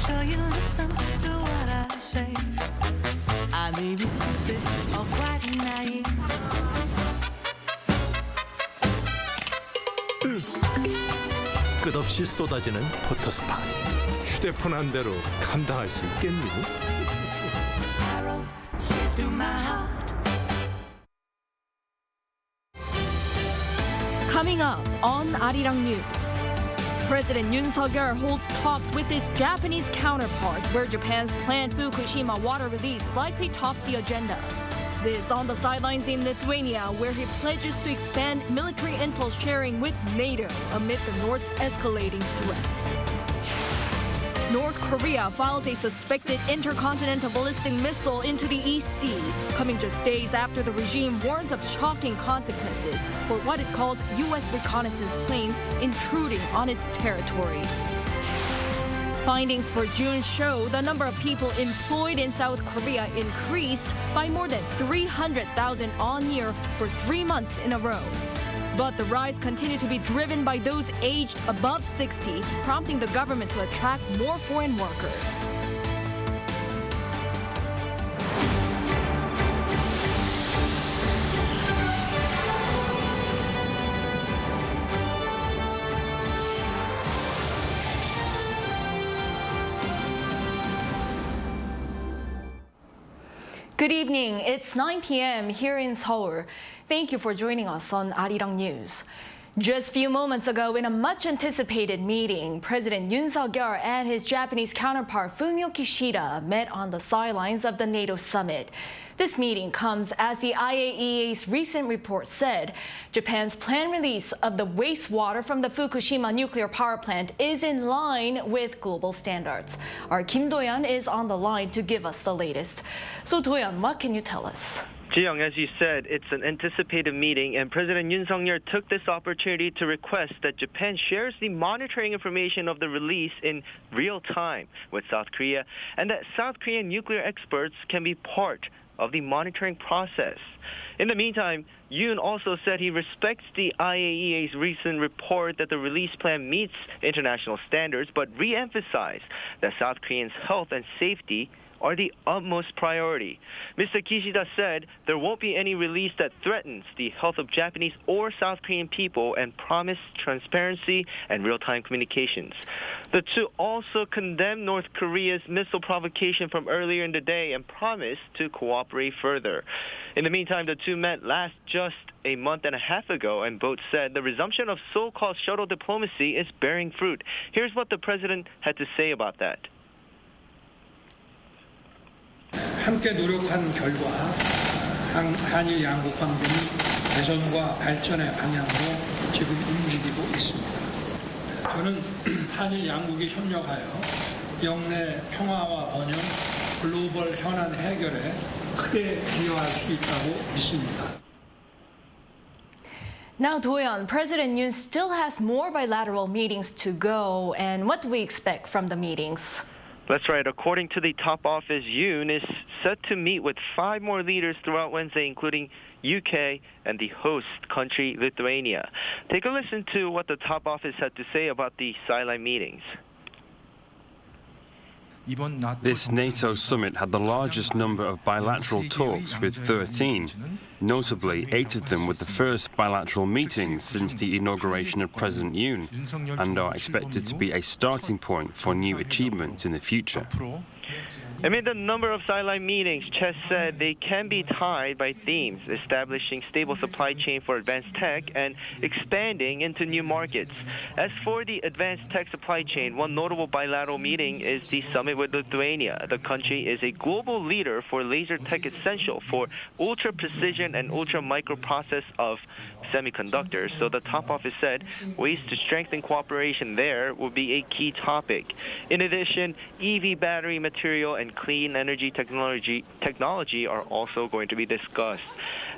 sure you listen to what I say. I may be stupid or quite naive. 끝없이 쏟아지는 포토스팟. 휴대폰 한 대로 감당할 수 있겠니? Arrow straight through my heart. Coming up on Arirang News, President Yoon holds talks with his Japanese counterpart, where Japan's planned Fukushima water release likely tops the agenda. This on the sidelines in Lithuania, where he pledges to expand military intel sharing with NATO amid the North's escalating threats. North Korea files a suspected intercontinental ballistic missile into the East Sea, coming just days after the regime warns of shocking consequences for what it calls U.S. reconnaissance planes intruding on its territory. Findings for June show the number of people employed in South Korea increased by more than 300,000 on-year for 3 months in a row. But the rise continued to be driven by those aged above 60, prompting the government to attract more foreign workers. Good evening. It's 9 p.m. here in Seoul. Thank you for joining us on Arirang News. Just a few moments ago, in a much-anticipated meeting, President Yoon and his Japanese counterpart Fumio Kishida met on the sidelines of the NATO summit. This meeting comes as the IAEA's recent report said Japan's planned release of the wastewater from the Fukushima nuclear power plant is in line with global standards. Our Kim Do-yeon is on the line to give us the latest. So Do-yeon, what can you tell us? Jeong, as you said, it's an anticipated meeting, and President Yoon took this opportunity to request that Japan shares the monitoring information of the release in real time with South Korea, and that South Korean nuclear experts can be part of the monitoring process. In the meantime, Yoon also said he respects the IAEA's recent report that the release plan meets international standards, but re-emphasized that South Koreans' health and safety are the utmost priority. Mr. Kishida said there won't be any release that threatens the health of Japanese or South Korean people and promised transparency and real-time communications. The two also condemned North Korea's missile provocation from earlier in the day and promised to cooperate further. In the meantime, the two met last just a month and a half ago, and both said the resumption of so-called shuttle diplomacy is bearing fruit. Here's what the president had to say about that. 함께 노력한 결과 한일 양국 관계는 개선과 발전의 방향으로 지금 움직이고 있습니다. 저는 한일 양국이 협력하여 영내 평화와 번영, 글로벌 현안 해결에 크게 기여할 수 있다고 믿습니다. Now, Do-yeon, President Yoon still has more bilateral meetings to go, and what do we expect from the meetings? That's right. According to the top office, Yoon is set to meet with 5 more leaders throughout Wednesday, including UK and the host country, Lithuania. Take a listen to what the top office had to say about the sideline meetings. This NATO summit had the largest number of bilateral talks with 13. Notably, 8 of them were the first bilateral meetings since the inauguration of President Yoon and are expected to be a starting point for new achievements in the future. Amid the number of sideline meetings, Chess said they can be tied by themes, establishing stable supply chain for advanced tech and expanding into new markets. As for the advanced tech supply chain, one notable bilateral meeting is the summit with Lithuania. The country is a global leader for laser tech essential for ultra-precision and ultra-microprocess of semiconductors, so the top office said ways to strengthen cooperation there will be a key topic. In addition, EV battery material and clean energy technology are also going to be discussed.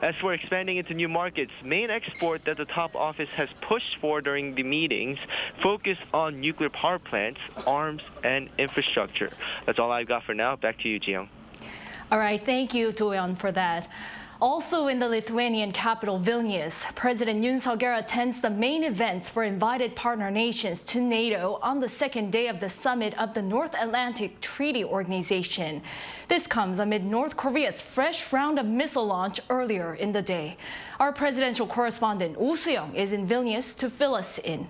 As for expanding into new markets, main export that the top office has pushed for during the meetings focused on nuclear power plants, arms, and infrastructure. That's all I've got for now. Back to you, Jeong. All right, thank you, Do-yeon, for that. Also in the Lithuanian capital Vilnius, President Yoon Suk-yeol attends the main events for invited partner nations to NATO on the second day of the summit of the North Atlantic Treaty Organization. This comes amid North Korea's fresh round of missile launch earlier in the day. Our presidential correspondent Oh Soo-young is in Vilnius to fill us in.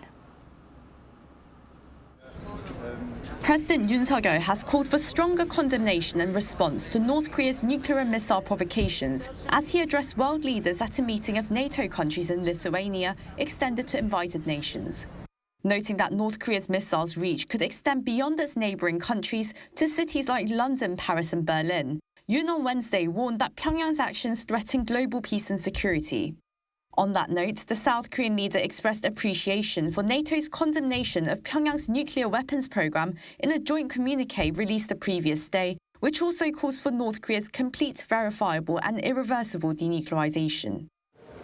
President Yoon Suk-yeol has called for stronger condemnation and response to North Korea's nuclear and missile provocations as he addressed world leaders at a meeting of NATO countries in Lithuania extended to invited nations. Noting that North Korea's missiles reach could extend beyond its neighbouring countries to cities like London, Paris and Berlin, Yoon on Wednesday warned that Pyongyang's actions threaten global peace and security. On that note, the South Korean leader expressed appreciation for NATO's condemnation of Pyongyang's nuclear weapons program in a joint communique released the previous day, which also calls for North Korea's complete, verifiable and irreversible denuclearization.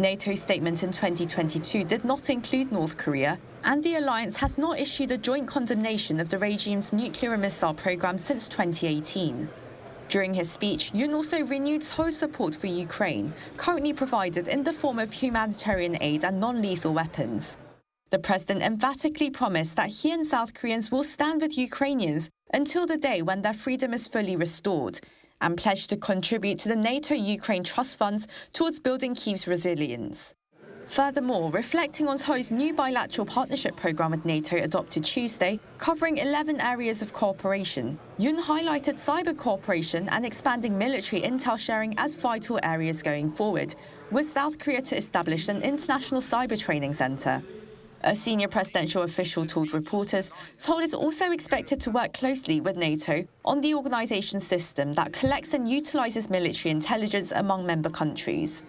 NATO's statement in 2022 did not include North Korea, and the alliance has not issued a joint condemnation of the regime's nuclear and missile program since 2018. During his speech, Yoon also renewed Seoul's support for Ukraine, currently provided in the form of humanitarian aid and non-lethal weapons. The president emphatically promised that he and South Koreans will stand with Ukrainians until the day when their freedom is fully restored, and pledged to contribute to the NATO-Ukraine trust funds towards building Kyiv's resilience. Furthermore, reflecting on Seoul's new bilateral partnership program with NATO adopted Tuesday, covering 11 areas of cooperation, Yoon highlighted cyber cooperation and expanding military intel sharing as vital areas going forward, with South Korea to establish an international cyber training center. A senior presidential official told reporters Seoul is also expected to work closely with NATO on the organization's system that collects and utilizes military intelligence among member countries.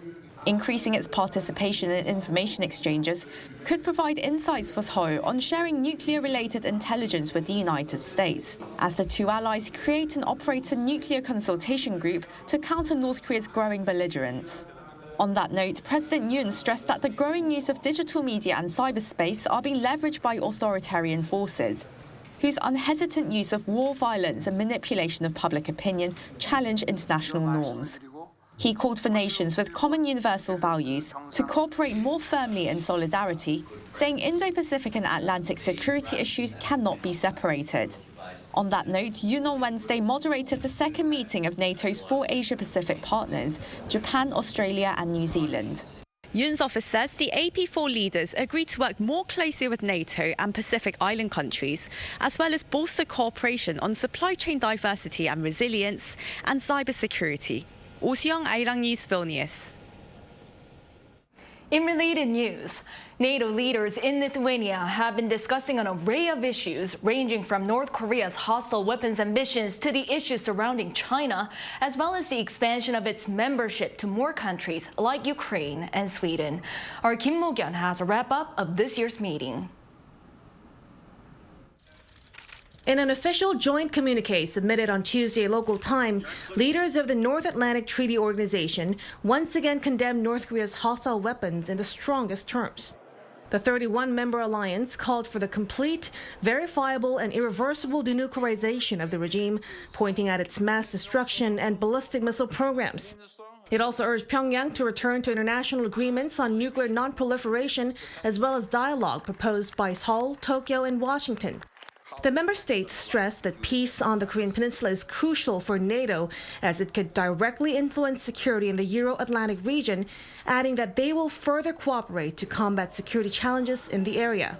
Increasing its participation in information exchanges could provide insights for Seoul on sharing nuclear-related intelligence with the United States, as the two allies create and operate a nuclear consultation group to counter North Korea's growing belligerence. On that note, President Yoon stressed that the growing use of digital media and cyberspace are being leveraged by authoritarian forces, whose unhesitant use of war violence and manipulation of public opinion challenge international norms. He called for nations with common universal values to cooperate more firmly in solidarity, saying Indo-Pacific and Atlantic security issues cannot be separated. On that note, Yoon on Wednesday moderated the second meeting of NATO's 4 Asia-Pacific partners, Japan, Australia and New Zealand. Yoon's office says the AP4 leaders agreed to work more closely with NATO and Pacific Island countries, as well as bolster cooperation on supply chain diversity and resilience and cybersecurity. Oh Soo-young, Arirang News, Vilnius. In related news, NATO leaders in Lithuania have been discussing an array of issues ranging from North Korea's hostile weapons ambitions to the issues surrounding China, as well as the expansion of its membership to more countries like Ukraine and Sweden. Our Kim Mo-kyun has a wrap-up of this year's meeting. In an official joint communique submitted on Tuesday local time, leaders of the North Atlantic Treaty Organization once again condemned North Korea's hostile weapons in the strongest terms. The 31-member alliance called for the complete, verifiable, and irreversible denuclearization of the regime, pointing at its mass destruction and ballistic missile programs. It also urged Pyongyang to return to international agreements on nuclear non-proliferation, as well as dialogue proposed by Seoul, Tokyo, and Washington. The member states stressed that peace on the Korean peninsula is crucial for NATO, as it could directly influence security in the Euro-Atlantic region, adding that they will further cooperate to combat security challenges in the area.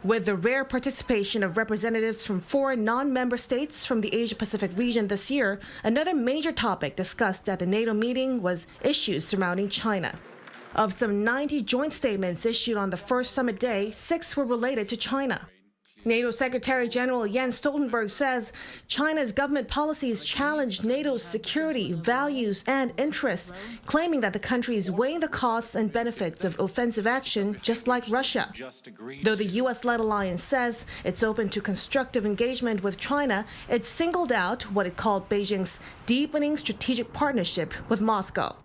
With the rare participation of representatives from 4 non-member states from the Asia-Pacific region this year, another major topic discussed at the NATO meeting was issues surrounding China. Of some 90 joint statements issued on the first summit day, 6 were related to China. NATO Secretary General Jens Stoltenberg says China's government policies challenge NATO's security, values, and interests, claiming that the country is weighing the costs and benefits of offensive action, just like Russia. Though the U.S.-led alliance says it's open to constructive engagement with China, it singled out what it called Beijing's deepening strategic partnership with Moscow.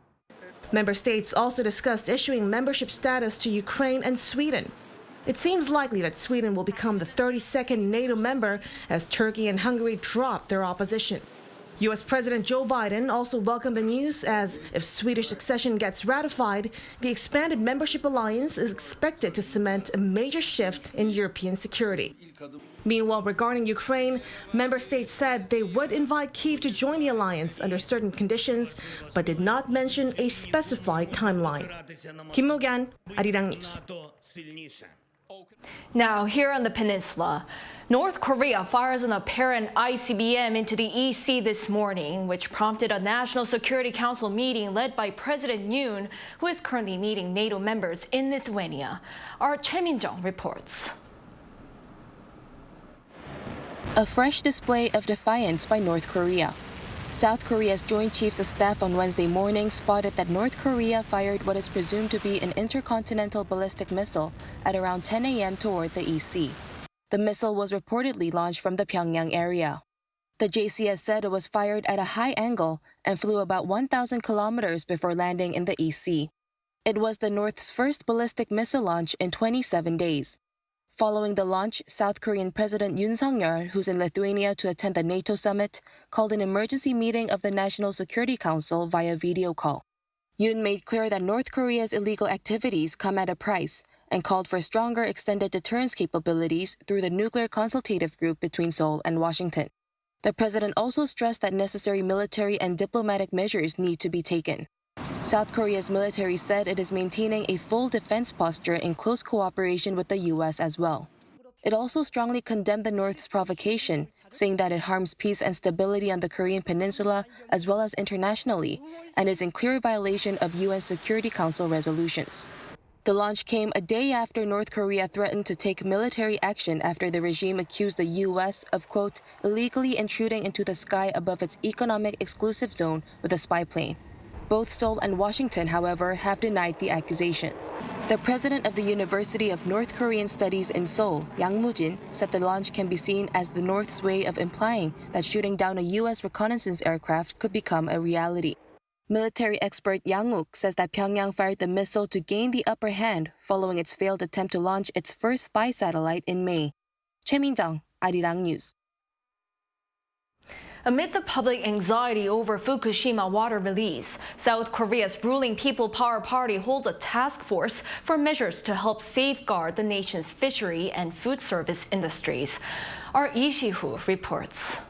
Member states also discussed issuing membership status to Ukraine and Sweden. It seems likely that Sweden will become the 32nd NATO member as Turkey and Hungary drop their opposition. U.S. President Joe Biden also welcomed the news as, if Swedish accession gets ratified, the expanded membership alliance is expected to cement a major shift in European security. Meanwhile, regarding Ukraine, member states said they would invite Kyiv to join the alliance under certain conditions, but did not mention a specified timeline. Kim Mo-gyan, Arirang News. Now, here on the peninsula, North Korea fires an apparent ICBM into the EC this morning, which prompted a National Security Council meeting led by President Yoon, who is currently meeting NATO members in Lithuania. Our Choi Min-jung reports. A fresh display of defiance by North Korea. South Korea's Joint Chiefs of Staff on Wednesday morning spotted that North Korea fired what is presumed to be an intercontinental ballistic missile at around 10 a.m. toward the EC. The missile was reportedly launched from the Pyongyang area. The JCS said it was fired at a high angle and flew about 1,000 kilometers before landing in the EC. It was the North's first ballistic missile launch in 27 days. Following the launch, South Korean President Yoon Suk-yeol, who's in Lithuania to attend the NATO summit, called an emergency meeting of the National Security Council via video call. Yoon made clear that North Korea's illegal activities come at a price and called for stronger extended deterrence capabilities through the nuclear consultative group between Seoul and Washington. The president also stressed that necessary military and diplomatic measures need to be taken. South Korea's military said it is maintaining a full defense posture in close cooperation with the U.S. as well. It also strongly condemned the North's provocation, saying that it harms peace and stability on the Korean peninsula as well as internationally, and is in clear violation of UN Security Council resolutions. The launch came a day after North Korea threatened to take military action after the regime accused the U.S. of, quote, illegally intruding into the sky above its economic exclusive zone with a spy plane. Both Seoul and Washington, however, have denied the accusation. The president of the University of North Korean Studies in Seoul, Yang Mu-jin, said the launch can be seen as the North's way of implying that shooting down a U.S. reconnaissance aircraft could become a reality. Military expert Yang Uk says that Pyongyang fired the missile to gain the upper hand following its failed attempt to launch its first spy satellite in May. Choi Min-jung, Arirang News. Amid the public anxiety over Fukushima water release, South Korea's ruling People Power Party holds a task force for measures to help safeguard the nation's fishery and food service industries. Our Lee Si-hoo reports.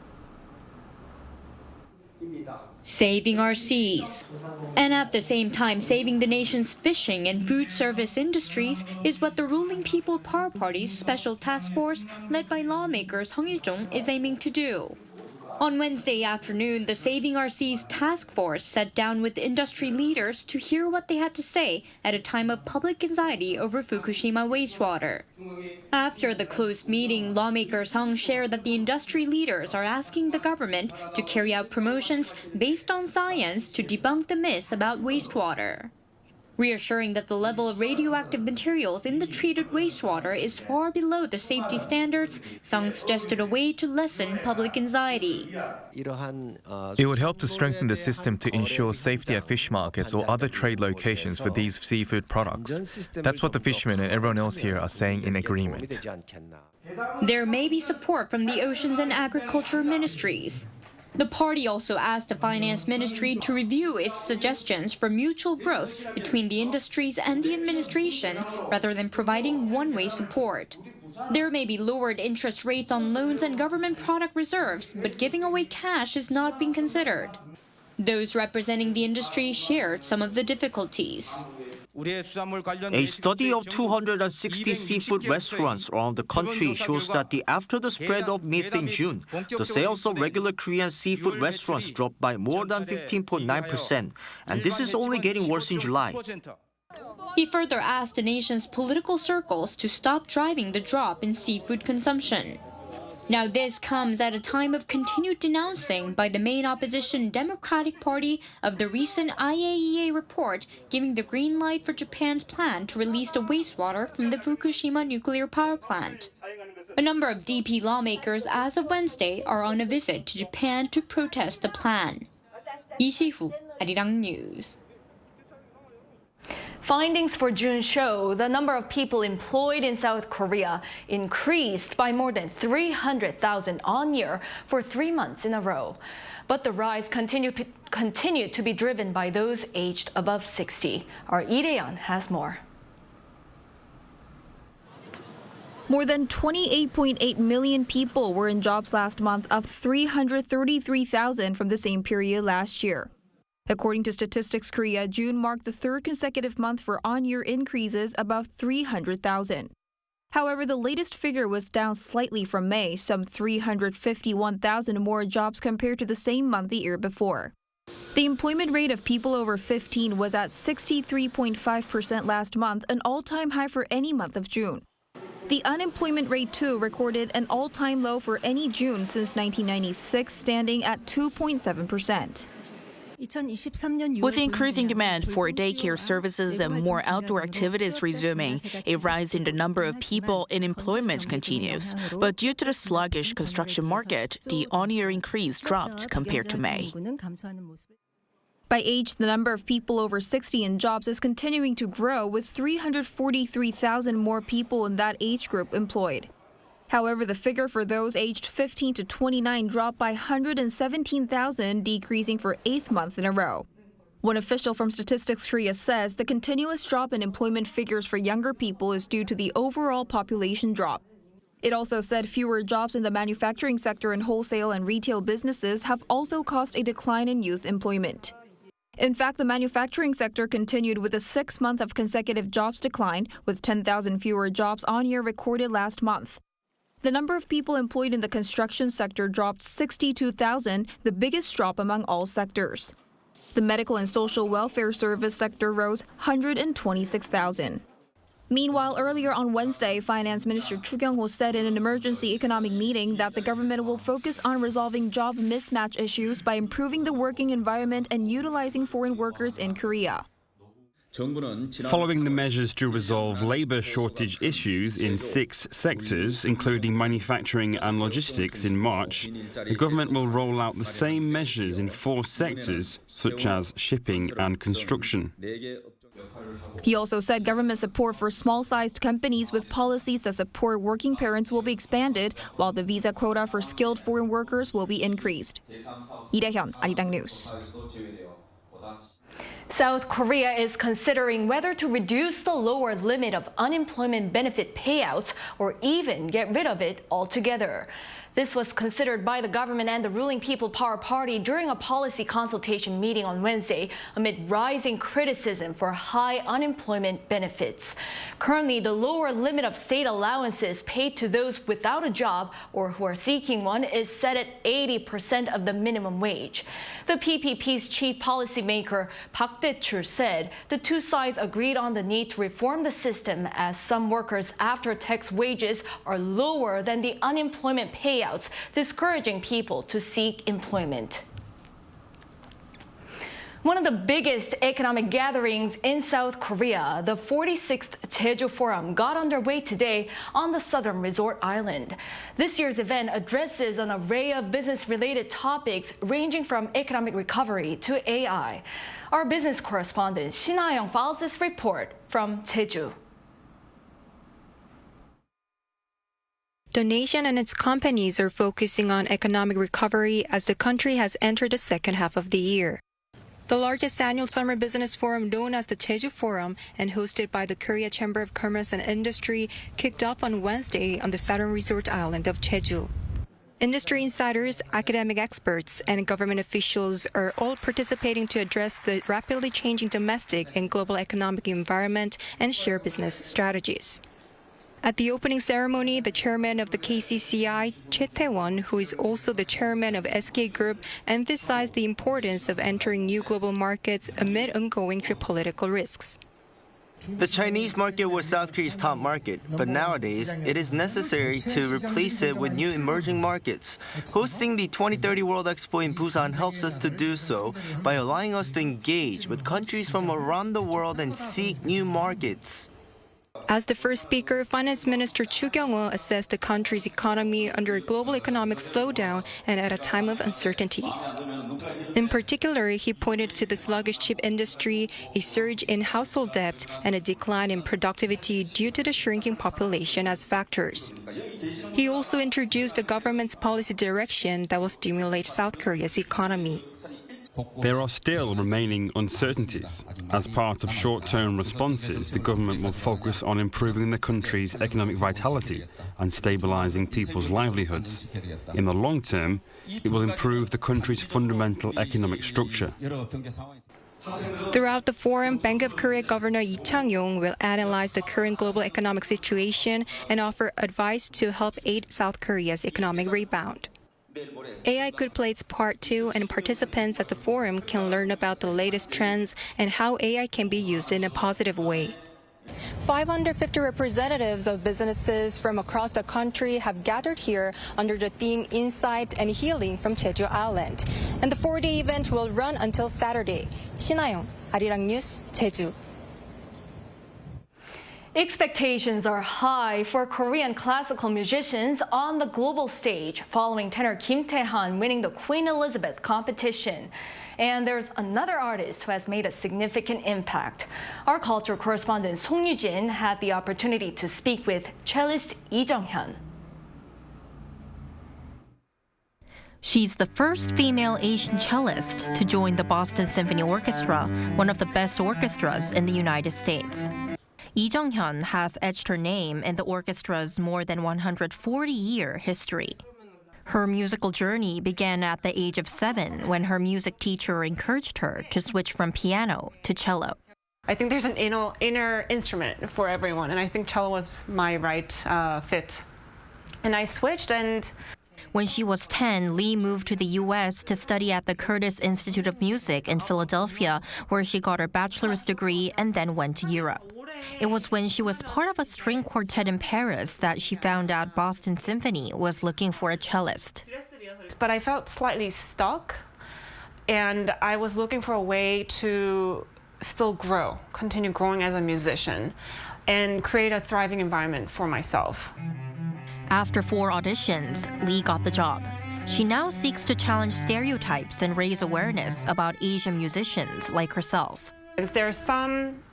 Saving our seas. And at the same time, saving the nation's fishing and food service industries is what the ruling People Power Party's special task force, led by lawmaker Sung Il-jung, is aiming to do. On Wednesday afternoon, the Saving Our Seas task force sat down with industry leaders to hear what they had to say at a time of public anxiety over Fukushima wastewater. After the closed meeting, lawmaker Sung shared that the industry leaders are asking the government to carry out promotions based on science to debunk the myths about wastewater. Reassuring that the level of radioactive materials in the treated wastewater is far below the safety standards, Sung suggested a way to lessen public anxiety. It would help to strengthen the system to ensure safety at fish markets or other trade locations for these seafood products. That's what the fishermen and everyone else here are saying in agreement. There may be support from the Oceans and Agriculture ministries. The party also asked the Finance Ministry to review its suggestions for mutual growth between the industries and the administration rather than providing one-way support. There may be lowered interest rates on loans and government product reserves, but giving away cash is not being considered. Those representing the industry shared some of the difficulties. A study of 260 seafood restaurants around the country shows that after the spread of myth in June, the sales of regular Korean seafood restaurants dropped by more than 15.9%, and this is only getting worse in July. He further asked the nation's political circles to stop driving the drop in seafood consumption. Now this comes at a time of continued denouncing by the main opposition Democratic Party of the recent IAEA report giving the green light for Japan's plan to release the wastewater from the Fukushima nuclear power plant. A number of DP lawmakers as of Wednesday are on a visit to Japan to protest the plan. Lee Si-hoo, Arirang News. Findings for June show the number of people employed in South Korea increased by more than 300,000 on year for 3 months in a row. But the rise continued to be driven by those aged above 60. Our Lee Dae-yeon has more. More than 28.8 million people were in jobs last month, up 333,000 from the same period last year. According to Statistics Korea, June marked the third consecutive month for on-year increases above 300,000. However, the latest figure was down slightly from May, some 351,000 more jobs compared to the same month the year before. The employment rate of people over 15 was at 63.5% last month, an all-time high for any month of June. The unemployment rate, too, recorded an all-time low for any June since 1996, standing at 2.7%. With increasing demand for daycare services and more outdoor activities resuming, a rise in the number of people in employment continues. But due to the sluggish construction market, the on-year increase dropped compared to May. By age, the number of people over 60 in jobs is continuing to grow, with 343,000 more people in that age group employed. However, the figure for those aged 15 to 29 dropped by 117,000, decreasing for 8th month in a row. One official from Statistics Korea says the continuous drop in employment figures for younger people is due to the overall population drop. It also said fewer jobs in the manufacturing sector and wholesale and retail businesses have also caused a decline in youth employment. In fact, the manufacturing sector continued with a 6th month of consecutive jobs decline, with 10,000 fewer jobs on year recorded last month. The number of people employed in the construction sector dropped 62,000, the biggest drop among all sectors. The medical and social welfare service sector rose 126,000. Meanwhile, earlier on Wednesday, Finance Minister Chu Kyung-ho said in an emergency economic meeting that the government will focus on resolving job mismatch issues by improving the working environment and utilizing foreign workers in Korea. Following the measures to resolve labour shortage issues in 6 sectors, including manufacturing and logistics in March, the government will roll out the same measures in 4 sectors, such as shipping and construction. He also said government support for small-sized companies with policies that support working parents will be expanded, while the visa quota for skilled foreign workers will be increased. Lee Dae-yeon, Arirang News. South Korea is considering whether to reduce the lower limit of unemployment benefit payouts or even get rid of it altogether. This was considered by the government and the ruling People Power Party during a policy consultation meeting on Wednesday amid rising criticism for high unemployment benefits. Currently, the lower limit of state allowances paid to those without a job or who are seeking one is set at 80% of the minimum wage. The PPP's chief policymaker Park Dae-chul said the two sides agreed on the need to reform the system as some workers' after-tax wages are lower than the unemployment payouts, discouraging people to seek employment. One of the biggest economic gatherings in South Korea, the 46th Jeju Forum, got underway today on the southern resort island. This year's event addresses an array of business-related topics ranging from economic recovery to AI. Our business correspondent Shin Ha-young files this report from Jeju. The nation and its companies are focusing on economic recovery as the country has entered the second half of the year. The largest annual summer business forum known as the Jeju Forum and hosted by the Korea Chamber of Commerce and Industry kicked off on Wednesday on the southern resort island of Jeju. Industry insiders, academic experts, and government officials are all participating to address the rapidly changing domestic and global economic environment and share business strategies. At the opening ceremony, the chairman of the KCCI, Choi Tae-won, who is also the chairman of SK Group, emphasized the importance of entering new global markets amid ongoing geopolitical risks. The Chinese market was South Korea's top market, but nowadays it is necessary to replace it with new emerging markets. Hosting the 2030 World Expo in Busan helps us to do so by allowing us to engage with countries from around the world and seek new markets. As the first speaker, Finance Minister Jeong-hyoun assessed the country's economy under a global economic slowdown and at a time of uncertainties. In particular, he pointed to the sluggish chip industry, a surge in household debt, and a decline in productivity due to the shrinking population as factors. He also introduced the government's policy direction that will stimulate South Korea's economy. There are still remaining uncertainties. As part of short-term responses, the government will focus on improving the country's economic vitality and stabilizing people's livelihoods. In the long term, it will improve the country's fundamental economic structure. Throughout the forum, Bank of Korea Governor Lee Chang-yong will analyze the current global economic situation and offer advice to help aid South Korea's economic rebound. AI could play its part too, and participants at the forum can learn about the latest trends and how AI can be used in a positive way. 550 representatives of businesses from across the country have gathered here under the theme Insight and Healing from Jeju Island. And the 4-day event will run until Saturday. 신하영, Arirang News, Jeju. Expectations are high for Korean classical musicians on the global stage following tenor Kim Tae-han winning the Queen Elizabeth competition. And there's another artist who has made a significant impact. Our culture correspondent Song Yu-jin had the opportunity to speak with cellist Jeong-hyoun. She's the first female Asian cellist to join the Boston Symphony Orchestra, one of the best orchestras in the United States. Jeong-hyoun has etched her name in the orchestra's more than 140-year history. Her musical journey began at the age of 7 when her music teacher encouraged her to switch from piano to cello. I think there's an inner instrument for everyone, and I think cello was my right fit. And I switched, and when she was 10, Lee moved to the U.S. to study at the Curtis Institute of Music in Philadelphia, where she got her bachelor's degree and then went to Europe. It was when she was part of a string quartet in Paris that she found out Boston Symphony was looking for a cellist. But I felt slightly stuck, and I was looking for a way to still grow, continue growing as a musician, and create a thriving environment for myself. After 4 auditions, Lee got the job. She now seeks to challenge stereotypes and raise awareness about Asian musicians like herself. There are some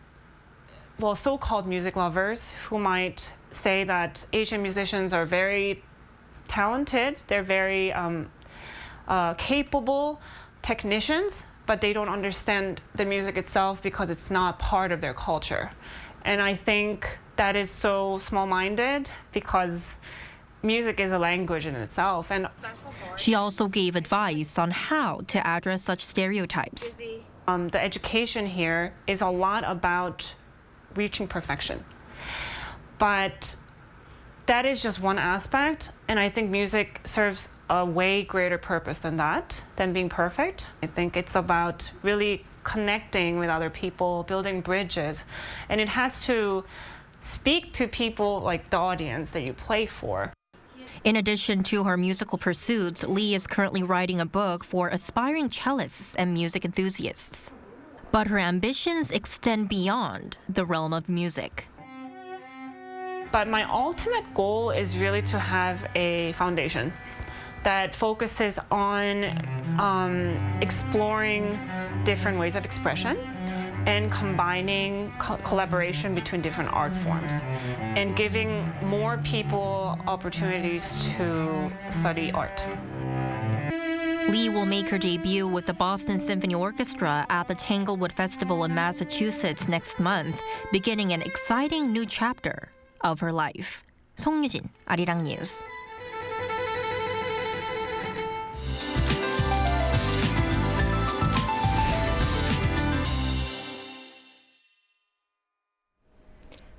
so-called music lovers who might say that Asian musicians are very talented, they're very capable technicians, but they don't understand the music itself because it's not part of their culture. And I think that is so small-minded because music is a language in itself. And she also gave advice on how to address such stereotypes. The education here is a lot about reaching perfection. But that is just one aspect, and I think music serves a way greater purpose than that, than being perfect. I think it's about really connecting with other people, building bridges, and it has to speak to people like the audience that you play for. In addition to her musical pursuits, Lee is currently writing a book for aspiring cellists and music enthusiasts. But her ambitions extend beyond the realm of music. But my ultimate goal is really to have a foundation that focuses on exploring different ways of expression and combining collaboration between different art forms and giving more people opportunities to study art. Lee will make her debut with the Boston Symphony Orchestra at the Tanglewood Festival in Massachusetts next month, beginning an exciting new chapter of her life. Song Yu-jin, Arirang News.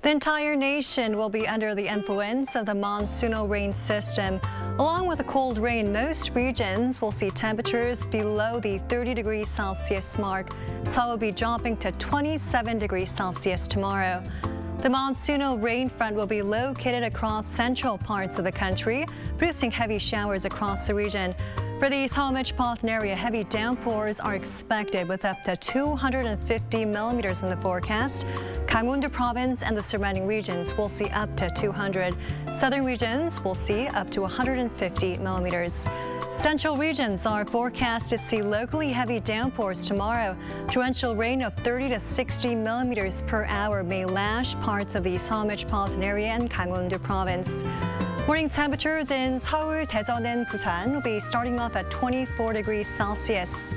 The entire nation will be under the influence of the monsoonal rain system. Along with the cold rain, most regions will see temperatures below the 30 degrees Celsius mark. Seoul will be dropping to 27 degrees Celsius tomorrow. The monsoonal rain front will be located across central parts of the country, producing heavy showers across the region. For the Seoul metropolitan area, heavy downpours are expected with up to 250 millimeters in the forecast. Gangwon province and the surrounding regions will see up to 200. Southern regions will see up to 150 millimeters. Central regions are forecast to see locally heavy downpours tomorrow. Torrential rain of 30 to 60 millimeters per hour may lash parts of the Seoul metropolitan area and Gangwon province. Morning temperatures in Seoul, Daejeon, and Busan will be starting off at 24 degrees Celsius.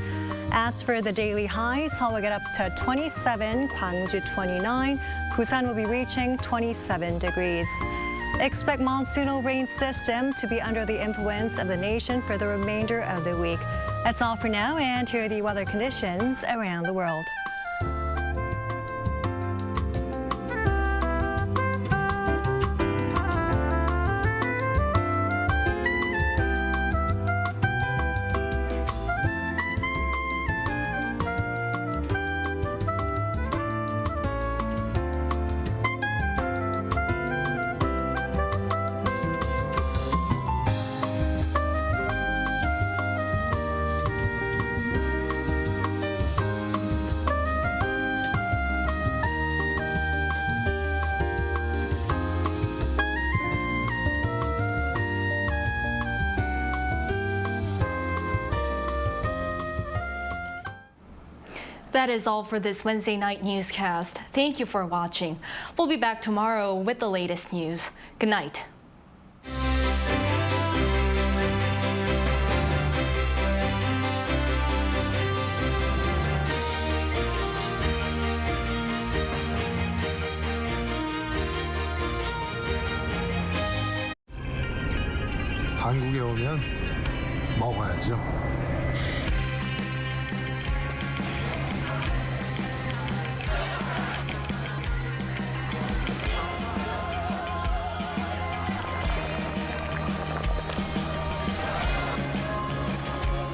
As for the daily highs, Seoul will get up to 27, Gwangju 29, Busan will be reaching 27 degrees. Expect monsoonal rain system to be under the influence of the nation for the remainder of the week. That's all for now, and here are the weather conditions around the world. That is all for this Wednesday night newscast. Thank you for watching. We'll be back tomorrow with the latest news. Good night. 한국에 오면 먹어야죠.